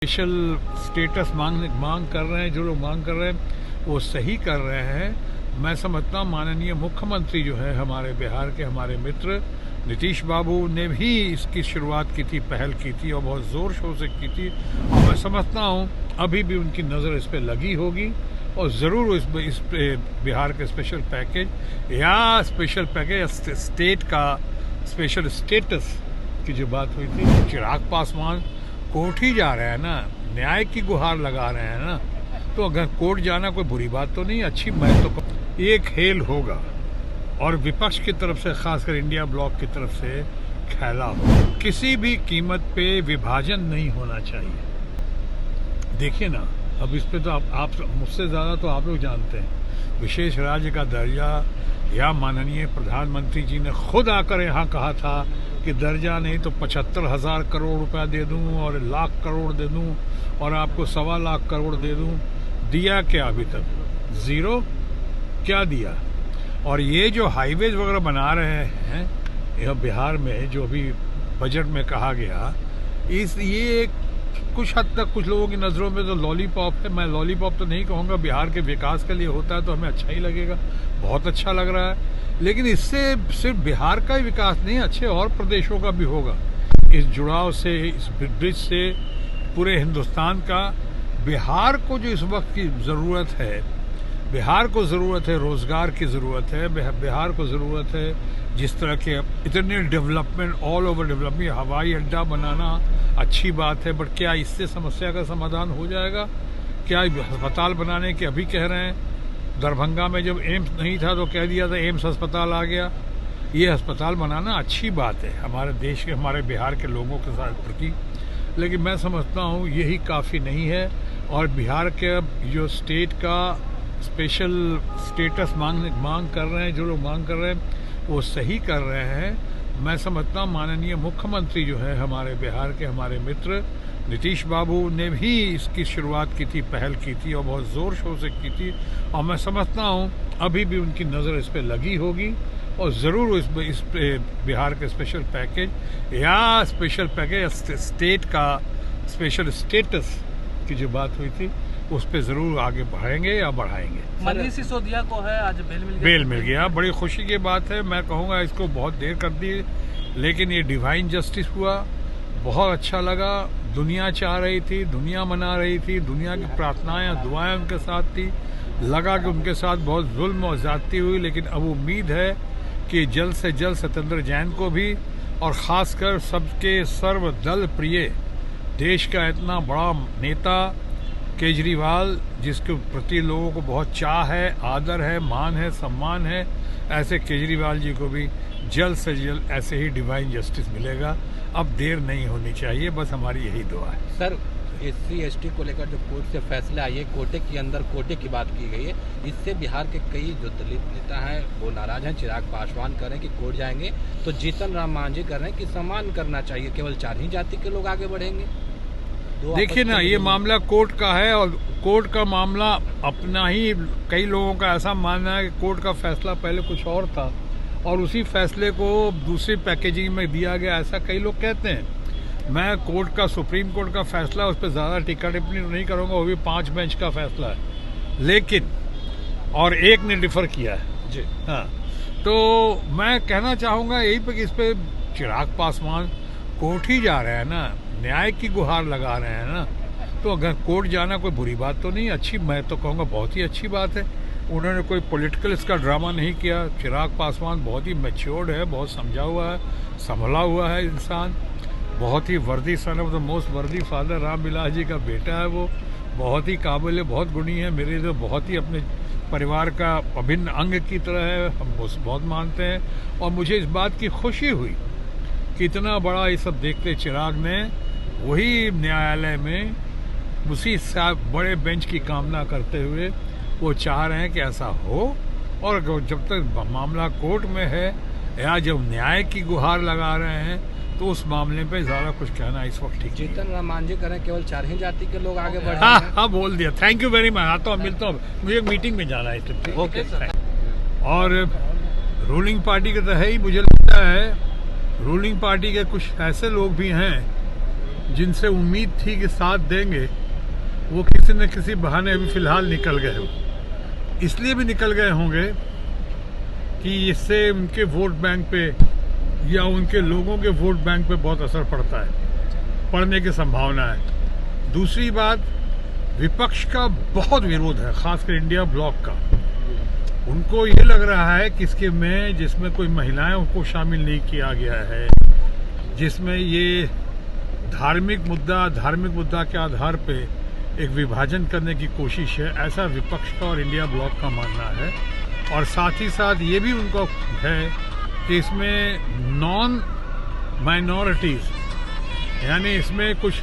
Special status मांग कर रहे हैं। जो लोग मांग कर रहे हैं वो सही कर रहे हैं। मैं समझता हूँ माननीय मुख्यमंत्री जो है हमारे बिहार के, हमारे मित्र नीतीश बाबू ने भी इसकी शुरुआत की थी, पहल की थी और बहुत ज़ोर शोर से की थी। और मैं समझता हूँ अभी भी उनकी नज़र इस पर लगी होगी और ज़रूर इस बिहार के स्पेशल पैकेज या स्पेशल पैकेज स्टेट का स्पेशल स्टेटस की जो बात हुई थी, चिराग पासवान कोर्ट ही जा रहे हैं ना, न्याय की गुहार लगा रहे हैं ना, तो अगर कोर्ट जाना कोई बुरी बात तो नहीं, अच्छी। मैं तो ये खेल होगा और विपक्ष की तरफ से, खासकर इंडिया ब्लॉक की तरफ से खेला हो, किसी भी कीमत पे विभाजन नहीं होना चाहिए। देखिए ना, अब इस पे तो आप मुझसे ज़्यादा तो आप लोग जानते हैं, विशेष राज्य का दर्जा या माननीय प्रधानमंत्री जी ने खुद आकर यहाँ कहा था कि दर्जा नहीं तो 75,000 करोड़ रुपया दे दूं और लाख करोड़ दे दूं और आपको 1.25 लाख करोड़ दे दूं। दिया क्या अभी तक? ज़ीरो। क्या दिया? और ये जो हाईवेज वगैरह बना रहे हैं यह बिहार में, जो अभी बजट में कहा गया, ये कुछ हद तक कुछ लोगों की नज़रों में तो लॉलीपॉप है। मैं लॉलीपॉप तो नहीं कहूँगा, बिहार के विकास के लिए होता है तो हमें अच्छा ही लगेगा, बहुत अच्छा लग रहा है, लेकिन इससे सिर्फ बिहार का ही विकास नहीं, अच्छे और प्रदेशों का भी होगा। इस जुड़ाव से, इस ब्रिज से पूरे हिंदुस्तान का, बिहार को जो इस वक्त की ज़रूरत है, बिहार को ज़रूरत है रोज़गार की ज़रूरत है, बिहार को ज़रूरत है जिस तरह के इतने डेवलपमेंट, ऑल ओवर डेवलपमेंट, हवाई अड्डा बनाना अच्छी बात है, बट क्या इससे समस्या का समाधान हो जाएगा? क्या अस्पताल बनाने के अभी कह रहे हैं, दरभंगा में जब एम्स नहीं था तो कह दिया था एम्स अस्पताल आ गया। ये अस्पताल बनाना अच्छी बात है हमारे देश के, हमारे बिहार के लोगों के साथ प्रति, लेकिन मैं समझता हूँ यही काफ़ी नहीं है। और बिहार के जो स्टेट का स्पेशल स्टेटस मांग कर रहे हैं, जो लोग मांग कर रहे हैं वो सही कर रहे हैं। मैं समझता हूँ माननीय मुख्यमंत्री जो है हमारे बिहार के, हमारे मित्र नीतीश बाबू ने भी इसकी शुरुआत की थी, पहल की थी और बहुत ज़ोर शोर से की थी। और मैं समझता हूँ अभी भी उनकी नज़र इस पर लगी होगी और ज़रूर इस बिहार के स्पेशल पैकेज या स्पेशल पैकेज स्टेट का स्पेशल स्टेटस की जो बात हुई थी उस पर ज़रूर आगे बढ़ेंगे या बढ़ाएंगे। मनीष सिसोदिया को है आज बेल मिल गया, बड़ी खुशी की बात है। मैं कहूँगा इसको बहुत देर कर दी, लेकिन ये डिवाइन जस्टिस हुआ, बहुत अच्छा लगा। दुनिया चाह रही थी, दुनिया मना रही थी, दुनिया की प्रार्थनाएं दुआएं उनके साथ थी, लगा कि उनके साथ बहुत जुल्म और ज्यादती हुई, लेकिन अब उम्मीद है कि जल्द से जल्द सत्येंद्र जैन को भी, और ख़ासकर सबके सर्वदल प्रिय, देश का इतना बड़ा नेता केजरीवाल, जिसके प्रति लोगों को बहुत चाह है, आदर है, मान है, सम्मान है, ऐसे केजरीवाल जी को भी जल्द से जल्द ऐसे ही डिवाइन जस्टिस मिलेगा। अब देर नहीं होनी चाहिए, बस हमारी यही दुआ है। सर, SC/ST को लेकर जो कोर्ट से फैसला आई है, कोटे के अंदर कोटे की बात की गई है, इससे बिहार के कई जो दलित नेता हैं वो नाराज हैं। चिराग पासवान कह रहे हैं कि कोर्ट जाएंगे तो जीतन राम मांझी कह रहे हैं कि सम्मान करना चाहिए, केवल 4 ही जाति के लोग आगे बढ़ेंगे। देखिए ना, ये मामला कोर्ट का है और कोर्ट का मामला अपना ही, कई लोगों का ऐसा मानना है कि कोर्ट का फैसला पहले कुछ और था और उसी फैसले को दूसरी पैकेजिंग में दिया गया, ऐसा कई लोग कहते हैं। मैं कोर्ट का, सुप्रीम कोर्ट का फैसला, उस पर ज़्यादा टिक्का टिप्पणी नहीं करूँगा, वो भी 5 बेंच का फैसला है, लेकिन और एक ने डिफर किया है जी। हाँ, तो मैं कहना चाहूँगा यही पे कि इस पर चिराग पासवान कोर्ट ही जा रहे हैं ना, न्याय की गुहार लगा रहे हैं ना, तो अगर कोर्ट जाना कोई बुरी बात तो नहीं, अच्छी, मैं तो कहूँगा बहुत ही अच्छी बात है। उन्होंने कोई पॉलिटिकल इसका ड्रामा नहीं किया। चिराग पासवान बहुत ही मैच्योर्ड है, बहुत समझा हुआ है, संभला हुआ है इंसान, बहुत ही वर्दी, सन ऑफ द मोस्ट वर्दी फादर, राम विलास जी का बेटा है वो, बहुत ही काबिल है, बहुत गुणी है, मेरे तो बहुत ही अपने परिवार का अभिन्न अंग की तरह है, हम बहुत मानते हैं। और मुझे इस बात की खुशी हुई कि इतना बड़ा ये सब देखते चिराग ने वही न्यायालय में उसी बड़े बेंच की कामना करते हुए वो चाह रहे हैं कि ऐसा हो, और जब तक मामला कोर्ट में है या जब न्याय की गुहार लगा रहे हैं तो उस मामले पे ज़्यादा कुछ कहना इस वक्त ठीक नहीं। जीतन राम मांझी करें केवल 4 ही जाति के लोग आगे बढ़े। हाँ, बोल दिया। Thank you very much. आता हूँ, मिलता हूँ, मुझे एक मीटिंग में जाना है इसलिए। Okay sir. और रूलिंग पार्टी का तो है ही, मुझे लगता है रूलिंग पार्टी के कुछ ऐसे लोग भी हैं जिनसे उम्मीद थी कि साथ देंगे, वो किसी न किसी बहाने अभी फिलहाल निकल गए हो। इसलिए भी निकल गए होंगे कि इससे उनके वोट बैंक पे या उनके लोगों के वोट बैंक पे बहुत असर पड़ता है, पड़ने की संभावना है। दूसरी बात, विपक्ष का बहुत विरोध है, खासकर इंडिया ब्लॉक का। उनको ये लग रहा है कि इसके में जिसमें कोई महिलाओं को शामिल नहीं किया गया है, जिसमें ये धार्मिक मुद्दा के आधार पे एक विभाजन करने की कोशिश है, ऐसा विपक्ष का और इंडिया ब्लॉक का मानना है। और साथ ही साथ ये भी उनको है कि इसमें नॉन माइनॉरिटीज़, यानी इसमें कुछ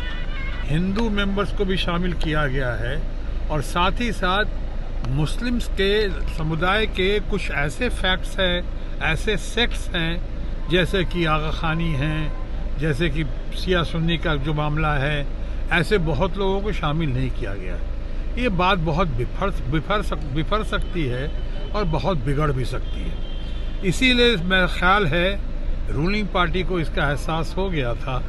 हिंदू मेंबर्स को भी शामिल किया गया है, और साथ ही साथ मुस्लिम्स के समुदाय के कुछ ऐसे फैक्ट्स हैं, ऐसे सेक्ट्स हैं, जैसे कि आगा खानी हैं, जैसे कि शिया सुन्नी का जो मामला है, ऐसे बहुत लोगों को शामिल नहीं किया गया है। ये बात बहुत बिफर सकती है और बहुत बिगड़ भी सकती है। इसीलिए मेरा ख्याल है रूलिंग पार्टी को इसका एहसास हो गया था,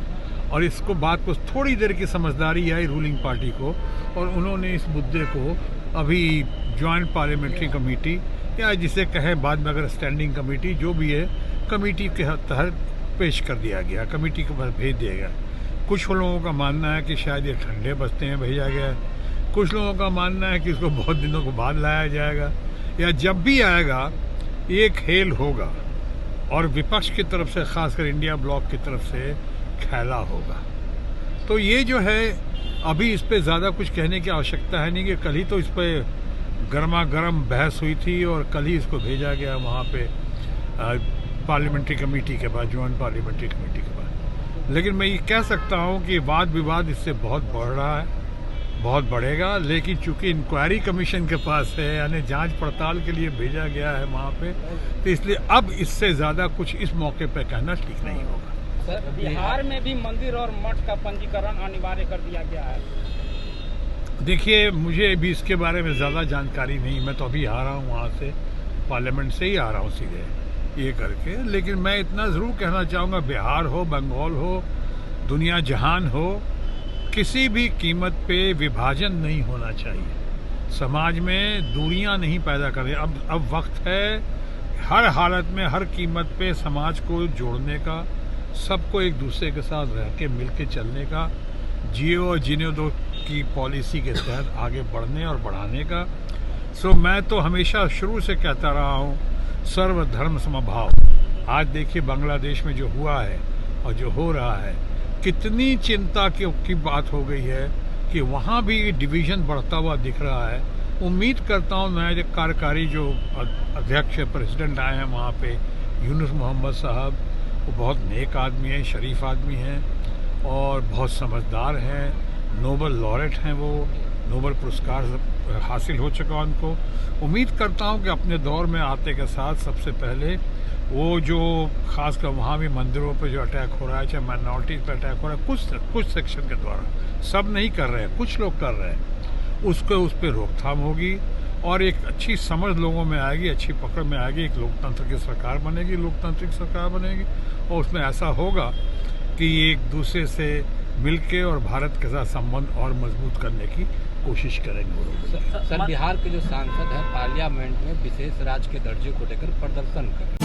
और इसको बात को थोड़ी देर की समझदारी आई रूलिंग पार्टी को, और उन्होंने इस मुद्दे को अभी जॉइंट पार्लियामेंट्री कमेटी, या जिसे कहें बाद में अगर स्टैंडिंग कमेटी, जो भी है, कमेटी के तहत पेश कर दिया गया, कमेटी के पास भेज दिया गया। कुछ लोगों का मानना है कि शायद ये ठंडे बस्ते में भेजा गया है, कुछ लोगों का मानना है कि इसको बहुत दिनों के बाद लाया जाएगा, या जब भी आएगा ये खेल होगा, और विपक्ष की तरफ से, खासकर इंडिया ब्लॉक की तरफ से खेला होगा। तो ये जो है, अभी इस पे ज़्यादा कुछ कहने की आवश्यकता है नहीं, कि कल ही तो इस पर गर्मा गर्म बहस हुई थी और कल ही इसको भेजा गया वहाँ पे पार्लियामेंट्री कमेटी के पास, जॉइंट पार्लियामेंट्री कमेटी के पास। लेकिन मैं ये कह सकता हूँ कि वाद विवाद इससे बहुत बढ़ रहा है, बहुत बढ़ेगा। लेकिन चूंकि इंक्वायरी कमीशन के पास है, यानी जांच पड़ताल के लिए भेजा गया है वहाँ पे, तो इसलिए अब इससे ज़्यादा कुछ इस मौके पर कहना ठीक नहीं होगा। सर, बिहार में भी मंदिर और मठ का पंजीकरण अनिवार्य कर दिया गया है। देखिए, मुझे भी इसके बारे में ज़्यादा जानकारी नहीं, मैं तो अभी आ रहा हूँ वहाँ से, पार्लियामेंट से ही आ रहा हूँ सीधे ये करके। लेकिन मैं इतना ज़रूर कहना चाहूँगा, बिहार हो, बंगाल हो, दुनिया जहान हो, किसी भी कीमत पे विभाजन नहीं होना चाहिए। समाज में दूरियां नहीं पैदा करें। अब वक्त है हर हालत में, हर कीमत पे समाज को जोड़ने का, सबको एक दूसरे के साथ रह के मिल के चलने का, जियो और जीने दो की पॉलिसी के तहत आगे बढ़ने और बढ़ाने का। सो मैं तो हमेशा शुरू से कहता रहा हूँ, सर्वधर्म समभाव। आज देखिए बांग्लादेश में जो हुआ है और जो हो रहा है, कितनी चिंता की बात हो गई है कि वहाँ भी डिवीज़न बढ़ता हुआ दिख रहा है। उम्मीद करता हूँ नए कार्यकारी जो अध्यक्ष प्रेसिडेंट आए हैं वहाँ पे, यूनुस मोहम्मद साहब, वो बहुत नेक आदमी हैं, शरीफ आदमी हैं और बहुत समझदार हैं, नोबल लॉरेट हैं, वो नोबल पुरस्कार हासिल हो चुका उनको। उम्मीद करता हूँ कि अपने दौर में आते के साथ सबसे पहले वो जो खासकर वहाँ भी मंदिरों पे जो अटैक हो रहा है, चाहे माइनॉरिटीज़ पे अटैक हो रहा है, कुछ सेक्शन के द्वारा, सब नहीं कर रहे हैं, कुछ लोग कर रहे हैं, उस पर रोकथाम होगी और एक अच्छी समझ लोगों में आएगी, अच्छी पकड़ में आएगी। एक लोकतंत्र की सरकार बनेगी, लोकतांत्रिक सरकार बनेगी, और उसमें ऐसा होगा कि एक दूसरे से मिलके और भारत के साथ संबंध और मजबूत करने की कोशिश करेंगे। सर, बिहार के जो सांसद हैं पार्लियामेंट में विशेष राज्य के दर्जे को लेकर प्रदर्शन कर